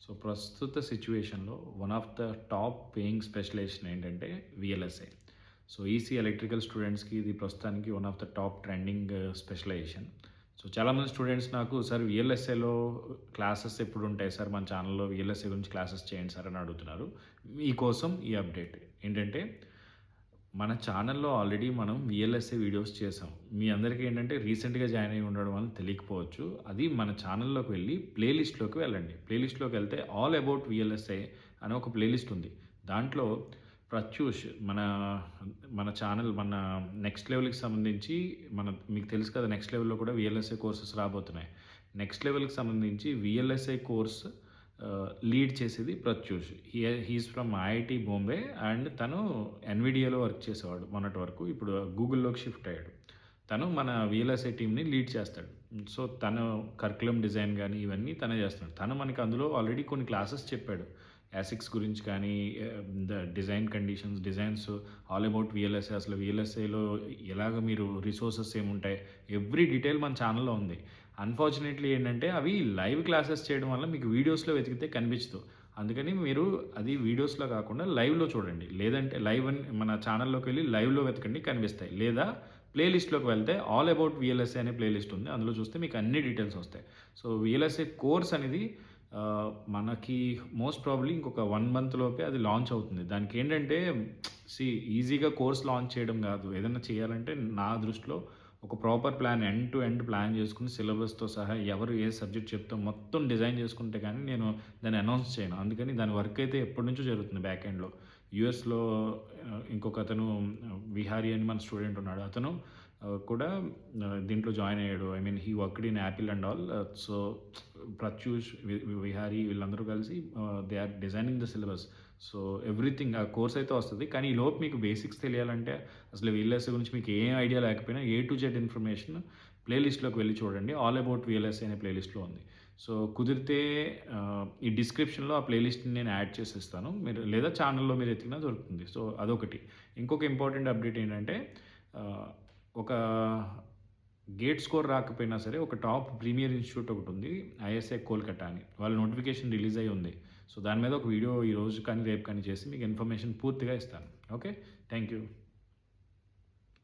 So ప్రస్తుత సిట్యుయేషన్‌లో one of the top paying specialisation ఏంటంటే వీఎల్ఎస్ఐ. సో ఈసీ ఎలక్ట్రికల్ స్టూడెంట్స్‌కి ఇది ప్రస్తుతానికి one of the top trending specialisation. So చాలామంది స్టూడెంట్స్ నాకు సార్ వీఎల్ఎస్ఐలో క్లాసెస్ ఎప్పుడుంటాయి సార్? మన ఛానల్‌లో వీఎల్ఎస్ఐ గురించి క్లాసెస్ చేయండి సార్ అని అడుగుతున్నారు. మీకోసం ఈ అప్డేట్ ఏంటంటే మన ఛానల్‌లో ఆల్రెడీ మనం వీఎల్ఎస్ఐ వీడియోస్ చేసాం. మీ అందరికీ ఏంటంటే రీసెంట్‌గా జాయిన్ అయ్యి ఉండడం వల్ల తెలియకపోవచ్చు. అది మన ఛానల్‌లోకి వెళ్ళి ప్లేలిస్ట్‌లోకి వెళ్ళండి. ప్లేలిస్ట్‌లోకి వెళ్తే ఆల్ అబౌట్ వీఎల్ఎస్ఐ అని ఒక ప్లేలిస్ట్ ఉంది. దాంట్లో ప్రత్యూష్ మన మన ఛానల్ మన నెక్స్ట్ లెవెల్‌కి సంబంధించి మీకు తెలుసు కదా! నెక్స్ట్ లెవెల్‌లో కూడా వీఎల్ఎస్ఐ కోర్సెస్ రాబోతున్నాయి. నెక్స్ట్ లెవెల్‌కి సంబంధించి వీఎల్ఎస్ఐ కోర్స్ లీడ్ చేసేది Pratyush. He's from IIT Bombay and తను ఎన్విడియాలో వర్క్ చేసేవాడు మొన్నటి వరకు. ఇప్పుడు గూగుల్‌లోకి షిఫ్ట్ అయ్యాడు. తను మన వీఎల్ఎస్ఐ టీమ్‌ని లీడ్ చేస్తాడు. సో తను కరిక్యులమ్ డిజైన్ గానీ ఇవన్నీ తనే చేస్తున్నాడు. తను మనకి అందులో ఆల్రెడీ కొన్ని క్లాసెస్ చెప్పాడు. యాసిక్స్ గురించి కానీ, the design conditions, designs all about VLSI. అసలు వీఎల్ఎస్ఐలో ఎలాగ మీరు రిసోర్సెస్ ఏముంటాయి, ఎవ్రీ డీటెయిల్ మన ఛానల్‌లో ఉంది. అన్‌ఫార్చునేట్‌లీ ఏంటంటే అవి లైవ్ క్లాసెస్ చేయడం వల్ల మీకు వీడియోస్‌లో వెతికితే కనిపించదు. అందుకని మీరు అది వీడియోస్‌లో కాకుండా లైవ్‌లో చూడండి. లేదంటే లైవ్ అని మన ఛానల్‌లోకి వెళ్ళి లైవ్‌లో వెతకండి కనిపిస్తాయి. లేదా ప్లేలిస్ట్‌లోకి వెళ్తే ఆల్ అబౌట్ వీఎల్ఎస్ఐ అనే ప్లేలిస్ట్ ఉంది. అందులో చూస్తే మీకు అన్ని డీటెయిల్స్ వస్తాయి. సో వీఎల్ఎస్ఐ కోర్స్ అనేది మనకి మోస్ట్ ప్రాబబ్లీ ఇంకొక 1 మంత్ లోపే అది లాంచ్ అవుతుంది. దానికేంటంటే ఈజీగా కోర్స్ లాంచ్ చేయడం కాదు. ఏదైనా చేయాలంటే నా దృష్టిలో ఒక proper plan end to end plan చేసుకొని సిలబస్‌తో సహా ఎవరు ఏ సబ్జెక్ట్ చెప్తారో మొత్తం డిజైన్ చేసుకుంటే కానీ నేను దాన్ని అనౌన్స్ చేయను. అందుకని దాని వర్క్ అయితే ఎప్పటినుంచో జరుగుతుంది బ్యాక్ ఎండ్‌లో. యూఎస్‌లో ఇంకొకతను విహారీ అని మన స్టూడెంట్ ఉన్నాడు. అతను కూడా దీంట్లో జాయిన్ అయ్యాడు. I mean he worked in Apple and all. So Pratyush, Vihari వీళ్ళందరూ కలిసి they are designing the syllabus. So everything ఆ కోర్స్ అయితే వస్తది. కానీ ఈలోపు మీకు బేసిక్స్ తెలియాలంటే అసలు వీఎల్ఎస్ఐ గురించి మీకు ఏం ఐడియా లేకపోయినా ఏ టు జెడ్ ఇన్ఫర్మేషన్ ప్లేలిస్ట్‌లోకి వెళ్ళి చూడండి. ఆల్ అబౌట్ వీఎల్ఎస్ఐ అనే ప్లేలిస్ట్‌లో ఉంది. సో కుదిరితే ఈ డిస్క్రిప్షన్‌లో ఆ ప్లేలిస్ట్‌ని నేను యాడ్ చేసేస్తాను. మీరు లేదా ఛానల్‌లో మీరు ఎతికినా దొరుకుతుంది. సో అదొకటి. ఇంకొక ఇంపార్టెంట్ అప్డేట్ ఏంటంటే ఒక గేట్ స్కోర్ రాకపోయినా సరే ఒక టాప్ ప్రీమియర్ ఇన్స్టిట్యూట్ ఒకటి ఉంది. ఐఎస్ఐ కోల్కతా అని. వాళ్ళ నోటిఫికేషన్ రిలీజ్ అయ్యి ఉంది. సో దాని మీద ఒక వీడియో ఈరోజు కానీ రేపు కానీ చేసి మీకు ఇన్ఫర్మేషన్ పూర్తిగా ఇస్తాను. ఓకే. Thank you.